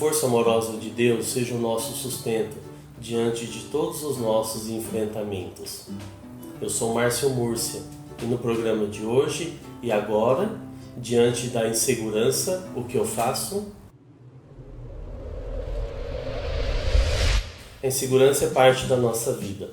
força amorosa de Deus seja o nosso sustento diante de todos os nossos enfrentamentos. Eu sou Márcio Múrcia e no programa de hoje e agora, diante da insegurança, o que eu faço? A insegurança é parte da nossa vida.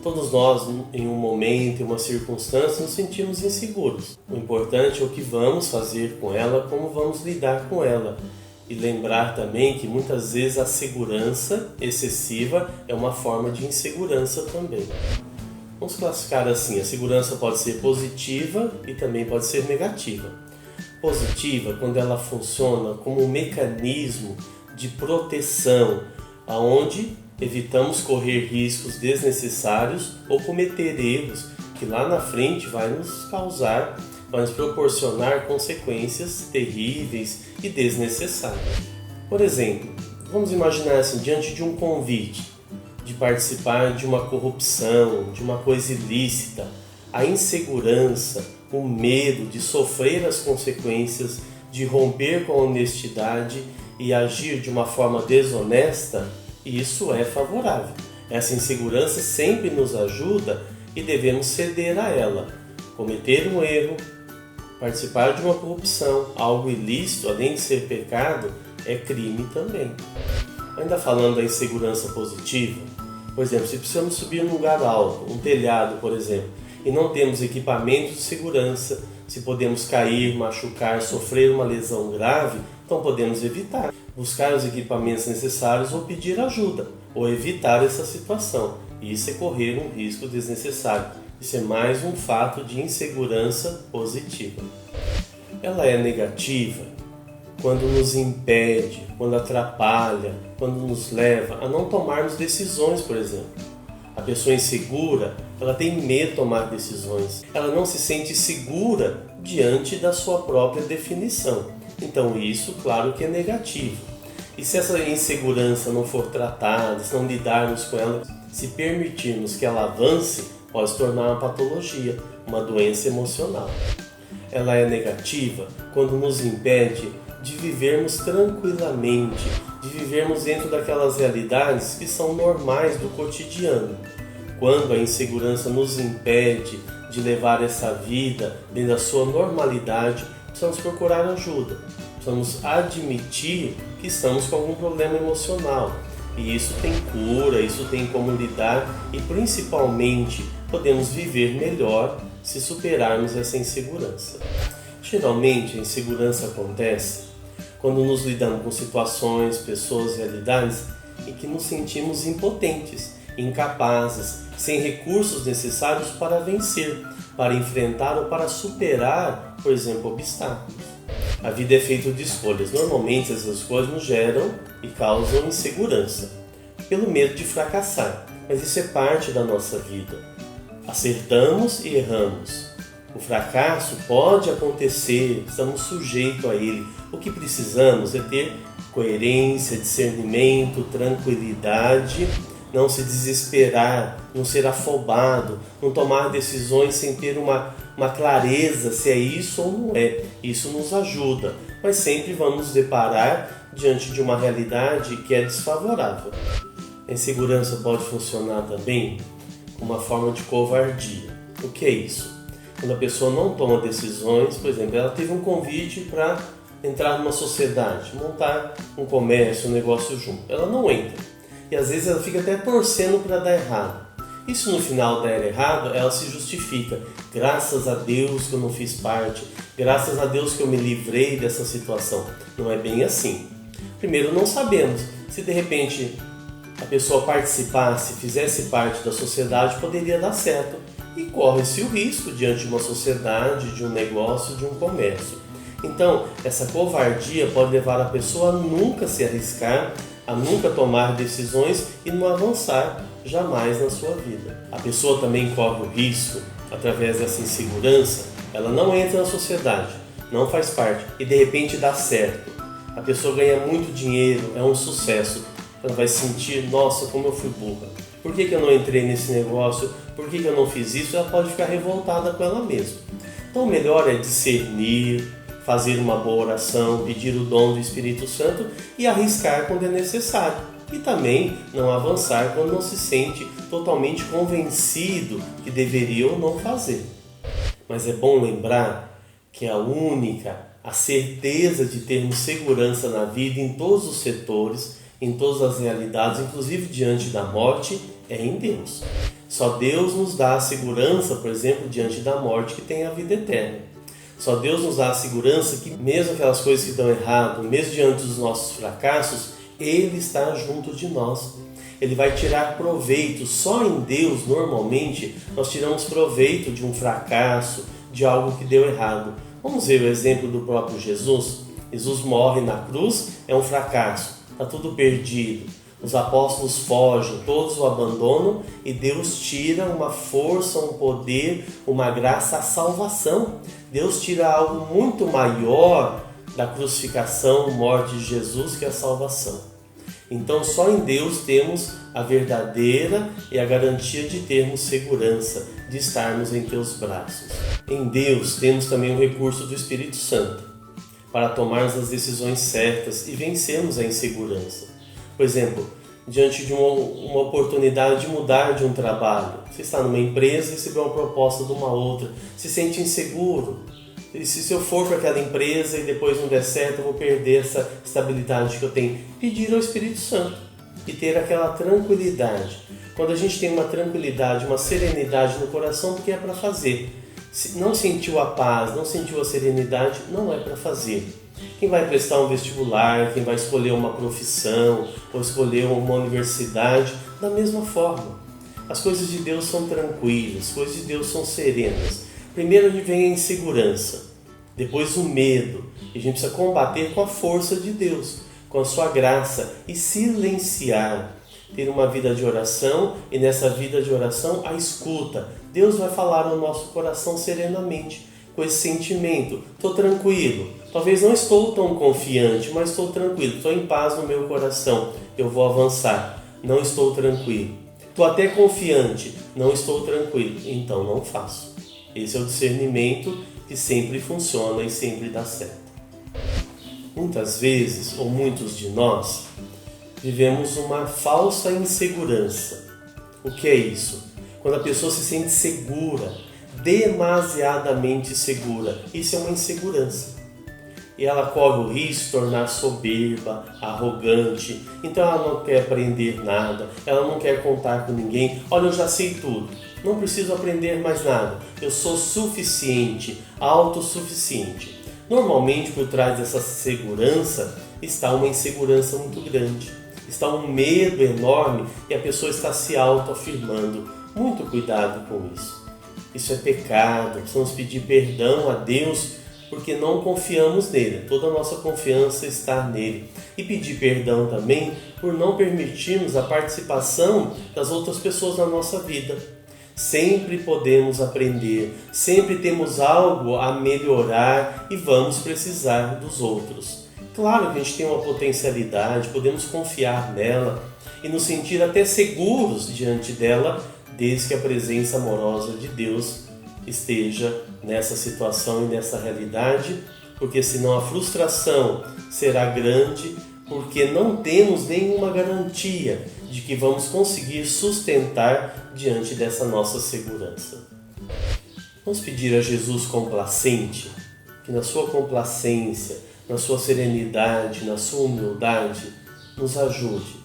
Todos nós, em um momento, em uma circunstância, nos sentimos inseguros. O importante é o que vamos fazer com ela, como vamos lidar com ela. E lembrar também que muitas vezes a segurança excessiva é uma forma de insegurança também. Vamos classificar assim, a segurança pode ser positiva e também pode ser negativa. Positiva quando ela funciona como um mecanismo de proteção, aonde evitamos correr riscos desnecessários ou cometer erros que lá na frente vai nos proporcionar consequências terríveis e desnecessárias. Por exemplo, vamos imaginar assim, diante de um convite de participar de uma corrupção, de uma coisa ilícita, a insegurança, o medo de sofrer as consequências, de romper com a honestidade e agir de uma forma desonesta, isso é favorável. Essa insegurança sempre nos ajuda e devemos ceder a ela. Cometer um erro, participar de uma corrupção, algo ilícito, além de ser pecado, é crime também. Ainda falando da insegurança positiva, por exemplo, se precisamos subir num lugar alto, um telhado, por exemplo, e não temos equipamentos de segurança, se podemos cair, machucar, sofrer uma lesão grave, então podemos evitar. Buscar os equipamentos necessários ou pedir ajuda, ou evitar essa situação. Isso é correr um risco desnecessário. Isso é mais um fato de insegurança positiva. Ela é negativa quando nos impede, quando atrapalha, quando nos leva a não tomarmos decisões, por exemplo. A pessoa insegura, ela tem medo de tomar decisões. Ela não se sente segura diante da sua própria definição. Então isso, claro que é negativo. E se essa insegurança não for tratada, se não lidarmos com ela, se permitirmos que ela avance, pode se tornar uma patologia, uma doença emocional. Ela é negativa quando nos impede de vivermos tranquilamente, de vivermos dentro daquelas realidades que são normais do cotidiano. Quando a insegurança nos impede de levar essa vida dentro da sua normalidade, precisamos procurar ajuda, precisamos admitir que estamos com algum problema emocional. E isso tem cura, isso tem como lidar e principalmente podemos viver melhor se superarmos essa insegurança. Geralmente a insegurança acontece quando nos lidamos com situações, pessoas, realidades em que nos sentimos impotentes, incapazes, sem recursos necessários para vencer, para enfrentar ou para superar, por exemplo, obstáculos. A vida é feita de escolhas. Normalmente essas escolhas nos geram e causam insegurança, pelo medo de fracassar. Mas isso é parte da nossa vida. Acertamos e erramos. O fracasso pode acontecer, estamos sujeitos a ele. O que precisamos é ter coerência, discernimento, tranquilidade, não se desesperar, não ser afobado, não tomar decisões sem ter uma clareza se é isso ou não é. Isso nos ajuda, mas sempre vamos nos deparar diante de uma realidade que é desfavorável. A insegurança pode funcionar também como uma forma de covardia. O que é isso? Quando a pessoa não toma decisões, por exemplo, ela teve um convite para entrar numa sociedade, montar um comércio, um negócio junto. Ela não entra. E às vezes ela fica até torcendo para dar errado. E se no final der errado, ela se justifica. Graças a Deus que eu não fiz parte. Graças a Deus que eu me livrei dessa situação. Não é bem assim. Primeiro, não sabemos. Se de repente a pessoa participasse, fizesse parte da sociedade, poderia dar certo. E corre-se o risco diante de uma sociedade, de um negócio, de um comércio. Então, essa covardia pode levar a pessoa a nunca se arriscar, a nunca tomar decisões e não avançar jamais na sua vida. A pessoa também corre o risco, através dessa insegurança, ela não entra na sociedade, não faz parte e de repente dá certo. A pessoa ganha muito dinheiro, é um sucesso. Ela vai sentir, nossa, como eu fui burra. Por que eu não entrei nesse negócio? Por que eu não fiz isso? Ela pode ficar revoltada com ela mesma. Então o melhor é discernir, fazer uma boa oração, pedir o dom do Espírito Santo e arriscar quando é necessário. E também não avançar quando não se sente totalmente convencido que deveria ou não fazer. Mas é bom lembrar que a certeza de termos segurança na vida em todos os setores, em todas as realidades, inclusive diante da morte, é em Deus. Só Deus nos dá a segurança, por exemplo, diante da morte, que tem a vida eterna. Só Deus nos dá a segurança que mesmo aquelas coisas que dão errado, mesmo diante dos nossos fracassos, Ele está junto de nós. Ele vai tirar proveito. Só em Deus, normalmente, nós tiramos proveito de um fracasso, de algo que deu errado. Vamos ver o exemplo do próprio Jesus. Jesus morre na cruz, é um fracasso, está tudo perdido. Os apóstolos fogem, todos o abandonam e Deus tira uma força, um poder, uma graça, a salvação. Deus tira algo muito maior da crucificação, morte de Jesus, que é a salvação. Então só em Deus temos a verdadeira e a garantia de termos segurança, de estarmos em teus braços. Em Deus temos também o recurso do Espírito Santo, para tomarmos as decisões certas e vencermos a insegurança. Por exemplo, diante de uma oportunidade de mudar de um trabalho, você está numa empresa e recebeu uma proposta de uma outra, se sente inseguro. E se eu for para aquela empresa e depois não der certo, eu vou perder essa estabilidade que eu tenho. Pedir ao Espírito Santo e ter aquela tranquilidade. Quando a gente tem uma tranquilidade, uma serenidade no coração, porque é para fazer. Se não sentiu a paz, não sentiu a serenidade, não é para fazer. Quem vai prestar um vestibular, quem vai escolher uma profissão ou escolher uma universidade, da mesma forma. As coisas de Deus são tranquilas, as coisas de Deus são serenas. Primeiro vem a insegurança, depois o medo. E a gente precisa combater com a força de Deus, com a sua graça e silenciar. Ter uma vida de oração e nessa vida de oração a escuta. Deus vai falar no nosso coração serenamente, com esse sentimento. Estou tranquilo, talvez não estou tão confiante, mas estou tranquilo, estou em paz no meu coração, eu vou avançar. Não estou tranquilo, estou até confiante, não estou tranquilo, então não faço. Esse é o discernimento que sempre funciona e sempre dá certo. Muitas vezes, ou muitos de nós, vivemos uma falsa insegurança. O que é isso? Quando a pessoa se sente segura, demasiadamente segura. Isso é uma insegurança. E ela corre o risco de se tornar soberba, arrogante. Então ela não quer aprender nada, ela não quer contar com ninguém. Olha, eu já sei tudo, não preciso aprender mais nada. Eu sou suficiente, autossuficiente. Normalmente por trás dessa segurança está uma insegurança muito grande. Está um medo enorme e a pessoa está se autoafirmando. Muito cuidado com isso. Isso é pecado, precisamos pedir perdão a Deus porque não confiamos nele. Toda a nossa confiança está nele. E pedir perdão também por não permitirmos a participação das outras pessoas na nossa vida. Sempre podemos aprender, sempre temos algo a melhorar e vamos precisar dos outros. Claro que a gente tem uma potencialidade, podemos confiar nela e nos sentir até seguros diante dela, desde que a presença amorosa de Deus esteja nessa situação e nessa realidade, porque senão a frustração será grande, porque não temos nenhuma garantia de que vamos conseguir sustentar diante dessa nossa segurança. Vamos pedir a Jesus complacente, que na sua complacência, na sua serenidade, na sua humildade, nos ajude,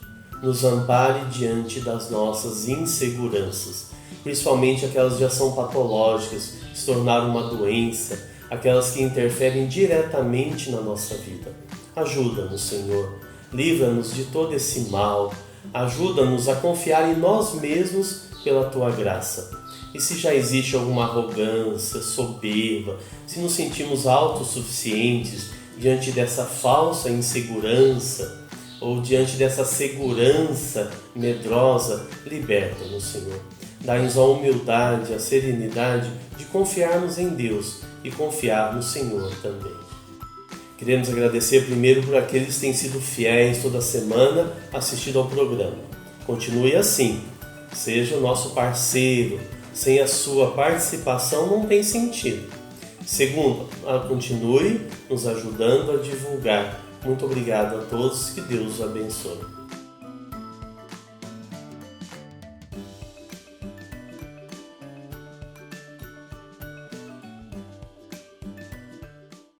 nos ampare diante das nossas inseguranças, principalmente aquelas que já são patológicas, se tornaram uma doença, aquelas que interferem diretamente na nossa vida. Ajuda-nos, Senhor, livra-nos de todo esse mal, ajuda-nos a confiar em nós mesmos pela Tua graça. E se já existe alguma arrogância, soberba, se nos sentimos autossuficientes diante dessa falsa insegurança ou diante dessa segurança medrosa, liberta-nos, Senhor. Dá-nos a humildade, a serenidade de confiarmos em Deus e confiar no Senhor também. Queremos agradecer primeiro por aqueles que têm sido fiéis toda semana assistindo ao programa. Continue assim, seja o nosso parceiro. Sem a sua participação não tem sentido. Segundo, continue nos ajudando a divulgar. Muito obrigado a todos, que Deus os abençoe.